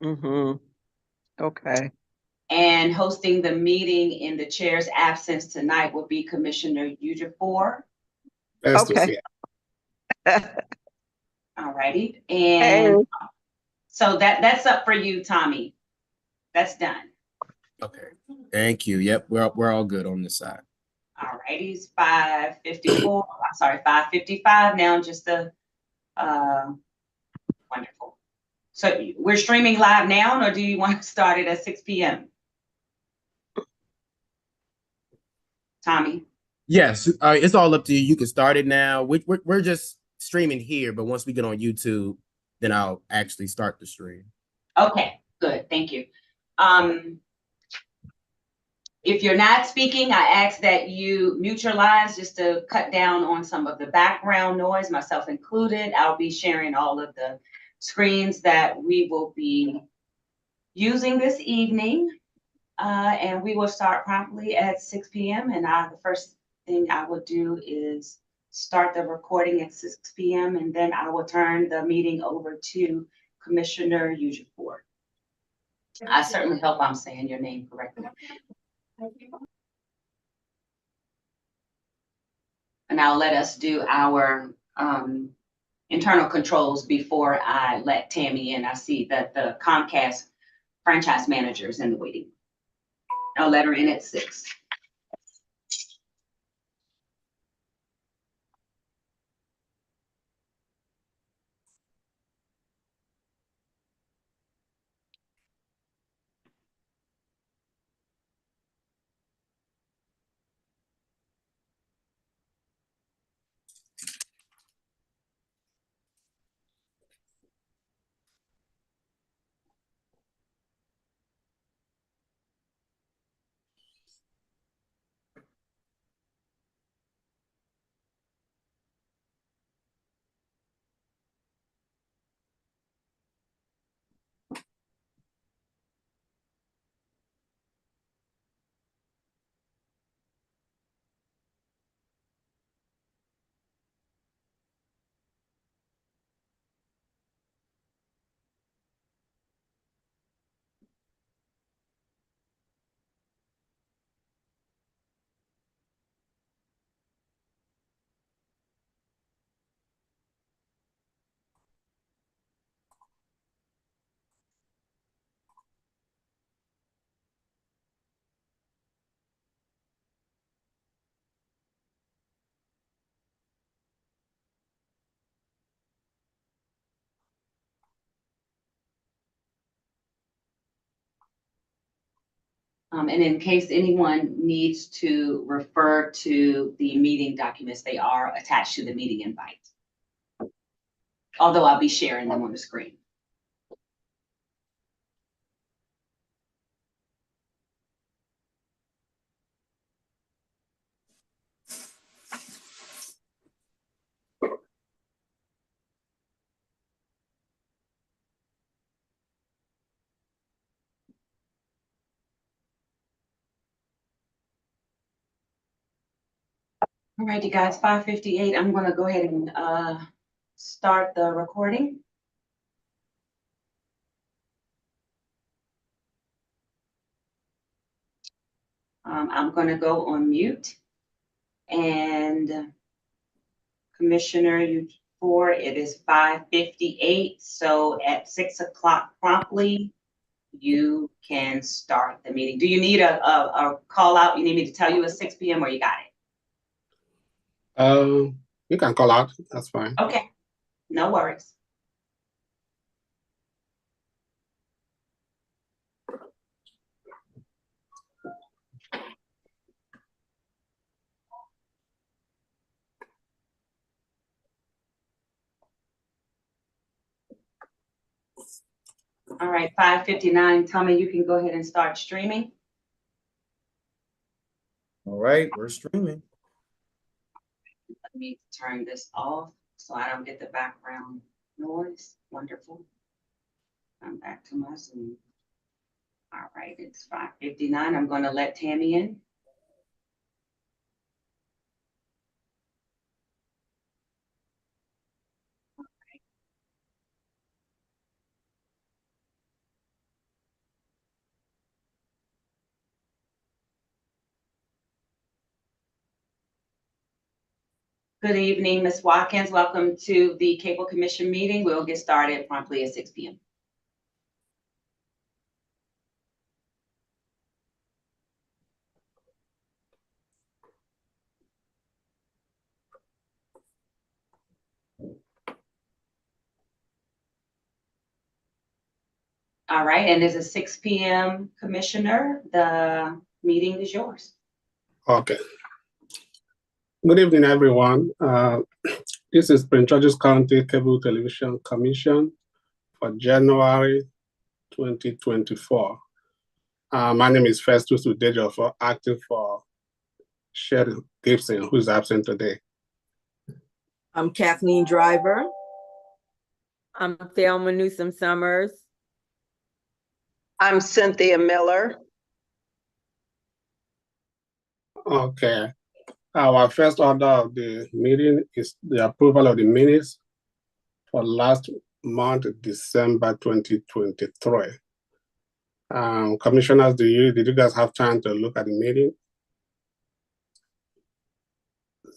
Mm-hmm. Okay. And hosting the meeting in the chair's absence tonight will be Commissioner Ejiofor. Festus, Okay. yeah. All righty. Hey. And so that's up for you, Tommy. That's done. Okay. Thank you. Yep, we're all good on this side. All righty. It's 5:54. I'm sorry, 5:55 now. Just a wonderful. So we're streaming live now, or do you want to start it at 6 p.m.? Tommy. Yes, it's all up to you. You can start it now. We're just streaming here, but once we get on YouTube, then I'll actually start the stream. Okay, good. Thank you. Um, if you're not speaking, I ask that you mute your lines just to cut down on some of the background noise, myself included. I'll be sharing all of the screens that we will be using this evening. And we will start promptly at 6 p.m. And the first thing I will do is start the recording at 6 p.m. And then I will turn the meeting over to Commissioner Ejiofor. I certainly hope I'm saying your name correctly. And I'll let us do our internal controls before I let Tammy in. I see that the Comcast franchise manager is in the waiting. I'll let her in at 6. And in case anyone needs to refer to the meeting documents, they are attached to the meeting invite. Although I'll be sharing them on the screen. All right, you guys, 5:58. I'm going to go ahead and start the recording. I'm going to go on mute. And Commissioner, it is 5:58. So at 6 o'clock promptly, you can start the meeting. Do you need a call out? You need me to tell you at 6 p.m. or you got it? You can call out. That's fine. Okay, no worries. All right, 5:59. Tommy, you can go ahead and start streaming. All right, we're streaming. Let me turn this off so I don't get the background noise. Wonderful. I'm back to my Zoom. All right, it's 5:59. I'm going to let Tammy in. Good evening, Ms. Watkins. Welcome to the Cable Commission meeting. We'll get started promptly at 6 p.m. All right, and there's a 6 p.m. Commissioner. The meeting is yours. Okay. Good evening, everyone. This is Prince George's County Cable Television Commission for January 2024. My name is Festus Udejofor, acting for Sharon Gibson, who is absent today. I'm Kathleen Driver. I'm Thelma Newsom Summers. I'm Cynthia Miller. Okay. Our first order of the meeting is the approval of the minutes for last month, December 2023. Commissioners, did you guys have time to look at the meeting?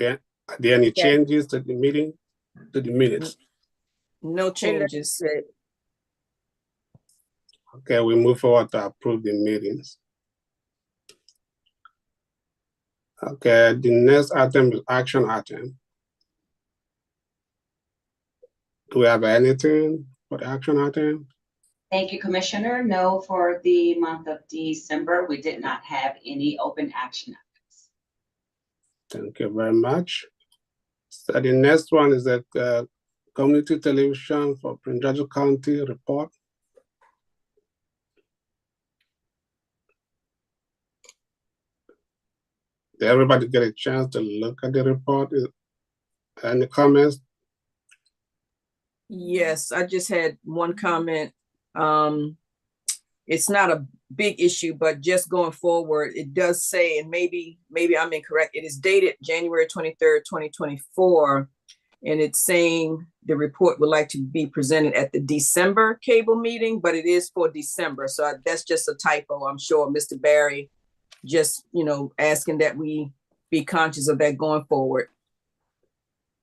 Are there any changes to the meeting, to the minutes? No changes. Okay, we move forward to approve the meetings. Okay, the next item is action item. Do we have anything for the action item? Thank you, Commissioner. No, for the month of December, we did not have any open action items. Thank you very much. So the next one is the community television for Prince George's County report. Did everybody get a chance to look at the report? Any comments? Yes, I just had one comment. It's not a big issue, but just going forward, it does say, and maybe I'm incorrect, it is dated January 23rd, 2024, and it's saying the report would like to be presented at the December cable meeting, but it is for December. So that's just a typo. I'm sure Mr. Barry just, asking that we be conscious of that going forward.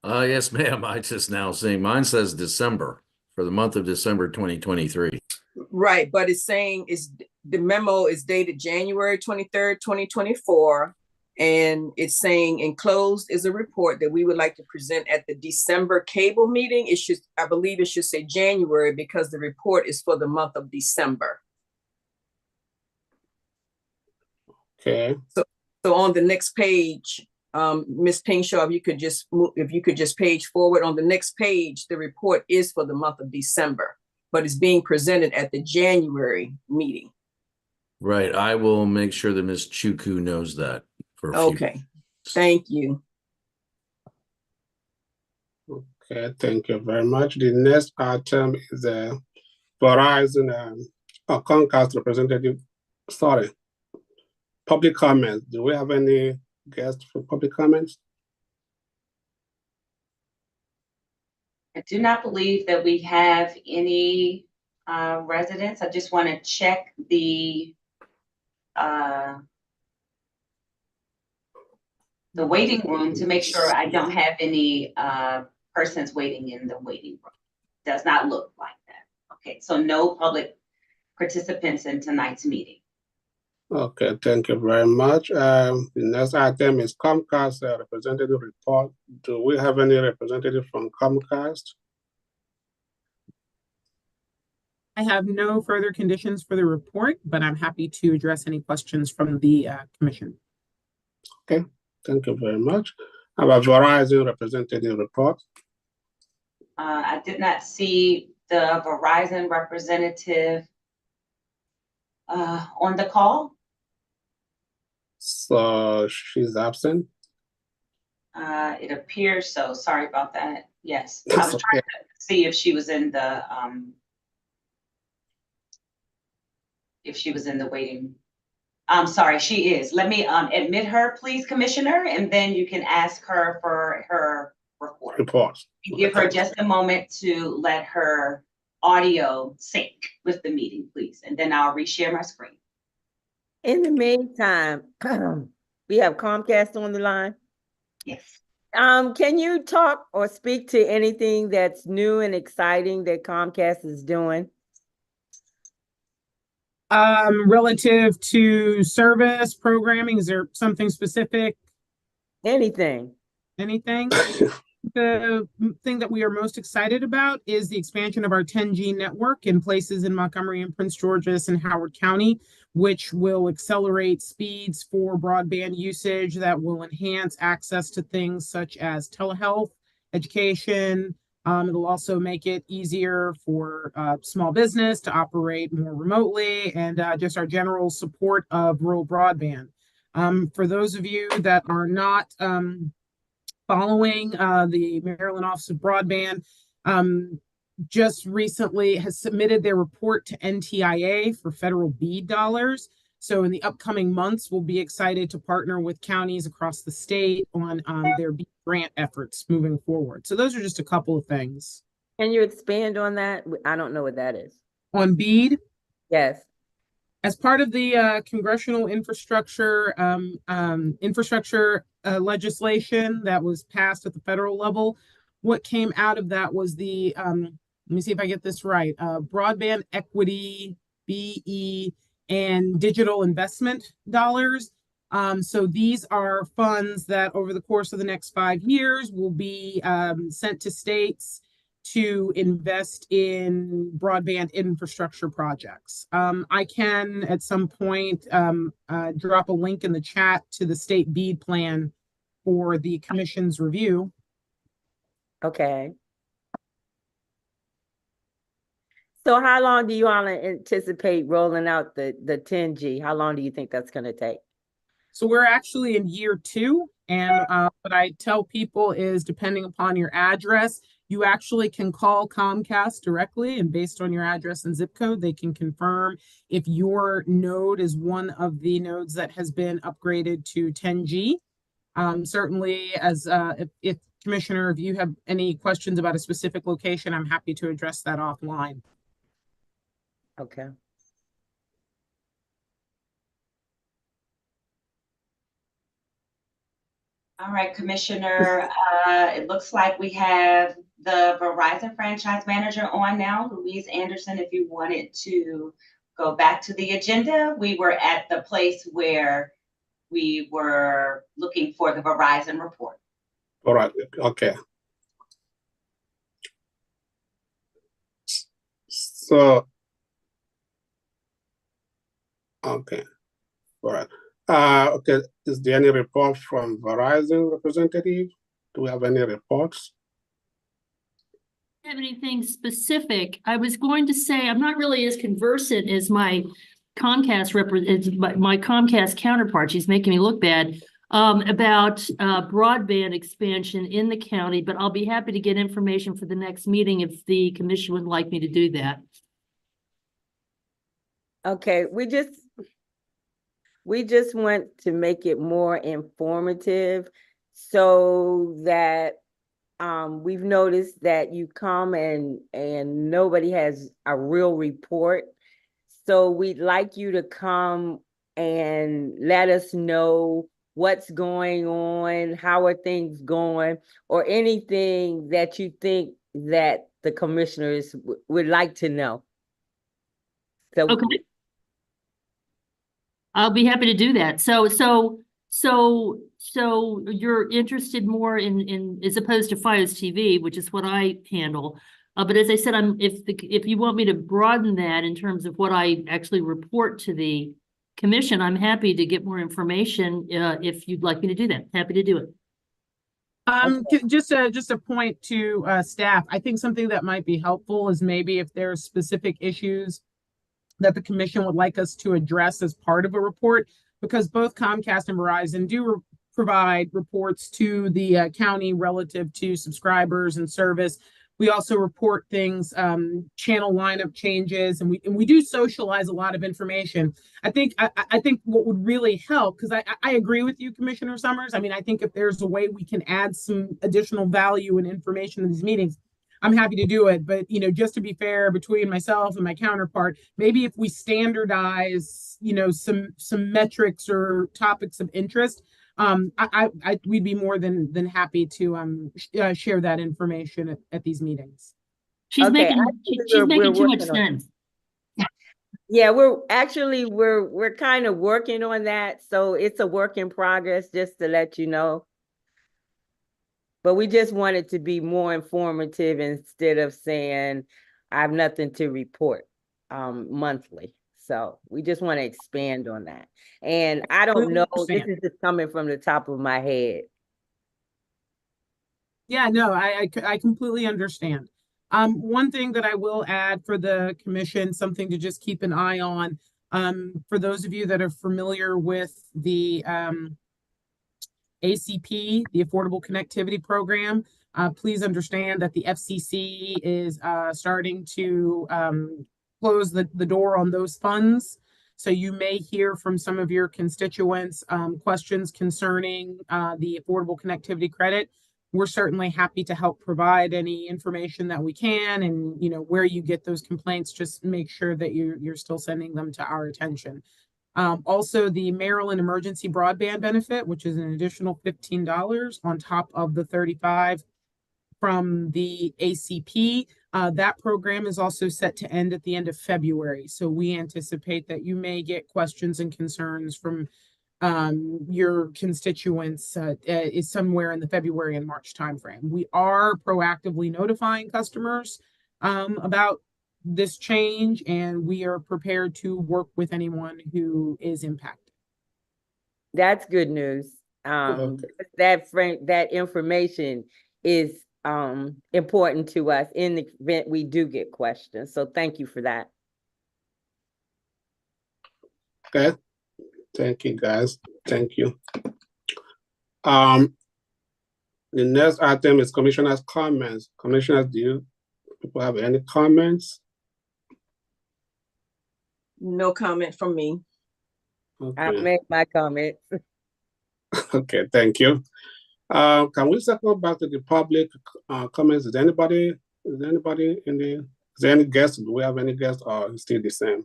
Yes, ma'am. I just now seeing mine says December for the month of December 2023. Right, but it's saying the memo is dated January 23rd, 2024, and it's saying enclosed is a report that we would like to present at the December cable meeting. I believe it should say January because the report is for the month of December. Okay. So on the next page, Ms. Pingshaw, if you could just page forward on the next page, the report is for the month of December, but it's being presented at the January meeting. Right. I will make sure that Ms. Chuku knows that. Okay. Thank you. Okay, thank you very much. The next item is Verizon or Comcast representative. Sorry, public comments. Do we have any guests for public comments? I do not believe that we have any residents. I just want to check the waiting room to make sure I don't have any persons waiting in the waiting room. Does not look like that. Okay, so no public participants in tonight's meeting. Okay, thank you very much. The next item is Comcast representative report. Do we have any representative from Comcast? I have no further conditions for the report, but I'm happy to address any questions from the commission. Okay, thank you very much. How about Verizon representative report? I did not see the Verizon representative on the call. So she's absent. It appears so. Sorry about that. Yes, I That's was trying to see if she was in the waiting. I'm sorry, she is. Let me admit her, please, Commissioner, and then you can ask her for her report. Give her just a moment to let her audio sync with the meeting, please, and then I'll reshare my screen. In the meantime, we have Comcast on the line. Yes. Can you talk or speak to anything that's new and exciting that Comcast is doing? Relative to service programming, is there something specific? Anything? Anything? The thing that we are most excited about is the expansion of our 10G network in places in Montgomery and Prince George's and Howard County, which will accelerate speeds for broadband usage that will enhance access to things such as telehealth, education. It'll also make it easier for small business to operate more remotely and just our general support of rural broadband. For those of you that are not following the Maryland Office of Broadband, just recently has submitted their report to NTIA for federal BEAD dollars. So in the upcoming months, we'll be excited to partner with counties across the state on their BEAD grant efforts moving forward. So those are just a couple of things. Can you expand on that? I don't know what that is. On BEAD? Yes. As part of the congressional infrastructure legislation that was passed at the federal level, what came out of that was the let me see if I get this right, broadband equity, BE, and digital investment dollars. So these are funds that over the course of the next 5 years will be sent to states to invest in broadband infrastructure projects. I can at some point drop a link in the chat to the state BEAD plan for the commission's review. Okay. So how long do you all anticipate rolling out the 10G? How long do you think that's going to take? So we're actually in year 2. And what I tell people is, depending upon your address, you actually can call Comcast directly, and based on your address and zip code, they can confirm if your node is one of the nodes that has been upgraded to 10G. Certainly, as if Commissioner, if you have any questions about a specific location, I'm happy to address that offline. Okay. All right, Commissioner, it looks like we have the Verizon franchise manager on now, Louise Anderson. If you wanted to go back to the agenda, we were at the place where we were looking for the Verizon report. All right, okay. So, okay, all right. Okay, is there any report from Verizon representative? Do we have any reports? Have anything specific? I was going to say I'm not really as conversant as my Comcast my Comcast counterpart. She's making me look bad about broadband expansion in the county, but I'll be happy to get information for the next meeting if the commission would like me to do that. Okay, we just want to make it more informative so that we've noticed that you come and nobody has a real report. So we'd like you to come and let us know what's going on, how are things going, or anything that you think that the commissioners would like to know. So Okay. I'll be happy to do that. So you're interested more in as opposed to FiOS TV, which is what I handle. But as I said, if you want me to broaden that in terms of what I actually report to the commission, I'm happy to get more information if you'd like me to do that. Happy to do it. Just a point to staff. I think something that might be helpful is maybe if there's specific issues that the commission would like us to address as part of a report, because both Comcast and Verizon do provide reports to the county relative to subscribers and service. We also report things, channel lineup changes, and we do socialize a lot of information. I think what would really help, because I agree with you, Commissioner Summers. I mean, I think if there's a way we can add some additional value and information in these meetings, I'm happy to do it. But, just to be fair between myself and my counterpart, maybe if we standardize, some metrics or topics of interest, we'd be more than happy to share that information at these meetings. She's Okay, making, actually, she's we're making too much working on it. sense. Yeah, we're kind of working on that, so it's a work in progress, just to let you know. But we just wanted to be more informative instead of saying I have nothing to report monthly. So we just want to expand on that. And I don't know, this understand. is just coming from the top of my head. Yeah, no, I completely understand. One thing that I will add for the commission, something to just keep an eye on, for those of you that are familiar with the ACP, the Affordable Connectivity Program, please understand that the FCC is starting to close the door on those funds. So you may hear from some of your constituents questions concerning the Affordable Connectivity Credit. We're certainly happy to help provide any information that we can, and where you get those complaints, just make sure that you're still sending them to our attention. Also, the Maryland Emergency Broadband Benefit, which is an additional $15 on top of the $35 from the ACP. That program is also set to end at the end of February. So we anticipate that you may get questions and concerns from your constituents is somewhere in the February and March timeframe. We are proactively notifying customers about this change, and we are prepared to work with anyone who is impacted. That's good news. Okay. That information is important to us in the event we do get questions. So thank you for that. Okay. Thank you, guys. Thank you. The next item is commissioners' comments. Commissioners, do people have any comments? No comment from me. I'll Okay. make my comment. Okay, thank you. Can we circle back to the public comments? Is there any guests? Do we have any guests, or is it still the same?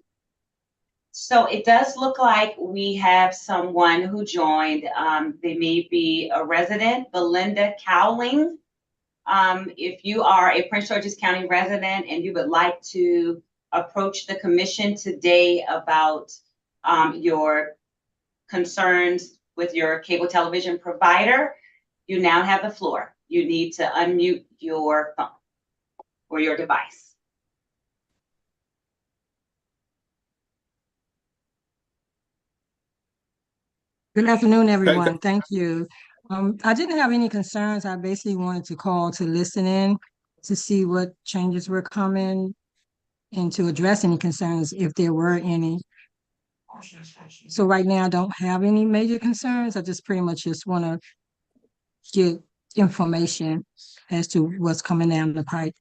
So it does look like we have someone who joined. They may be a resident, Belinda Cowling. If you are a Prince George's County resident and you would like to approach the commission today about your concerns with your cable television provider, you now have the floor. You need to unmute your phone or your device. Good afternoon, everyone. Thank you. I didn't have any concerns. I basically wanted to call to listen in to see what changes were coming and to address any concerns if there were any. So right now I don't have any major concerns. I just pretty much just want to get information as to what's coming down the pipe.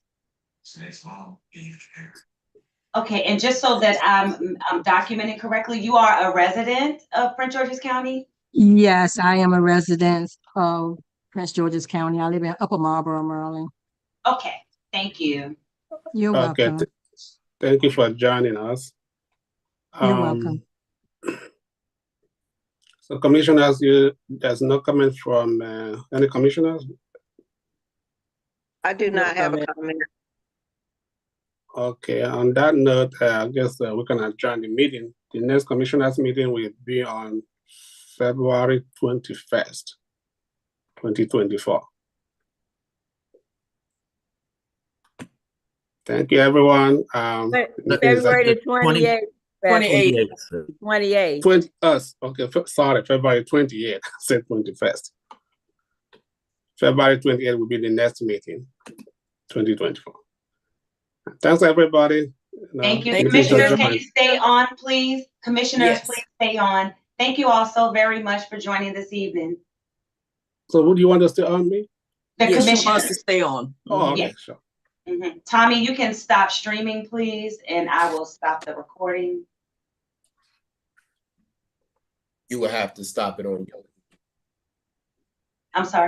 Okay, and just so that I'm documenting correctly, you are a resident of Prince George's County? Yes, I am a resident of Prince George's County. I live in Upper Marlboro, Maryland. Okay, thank you. You're Okay, welcome. thank you for joining us. You're welcome. So commissioners, there's no comment from any commissioners? I do not have a comment. Okay, on that note, I guess we can adjourn the meeting. The next commissioners meeting will be on February 21st, 2024. Thank you, everyone. February the 28th. 28th. 20 us. Okay, sorry, February 28th. I said 21st. February 28th will be the next meeting, 2024. Thanks, everybody. Thank you. Thank you. Commissioners, can you stay on, please? Commissioners, Yes. please stay on. Thank you all so very much for joining this evening. So who do you want to stay on me? The Yes, she wants to commissioners. stay on. Oh, okay, Yeah. sure. Tommy, you can stop streaming, please, and I will stop the recording. You will have to stop it on your. I'm sorry.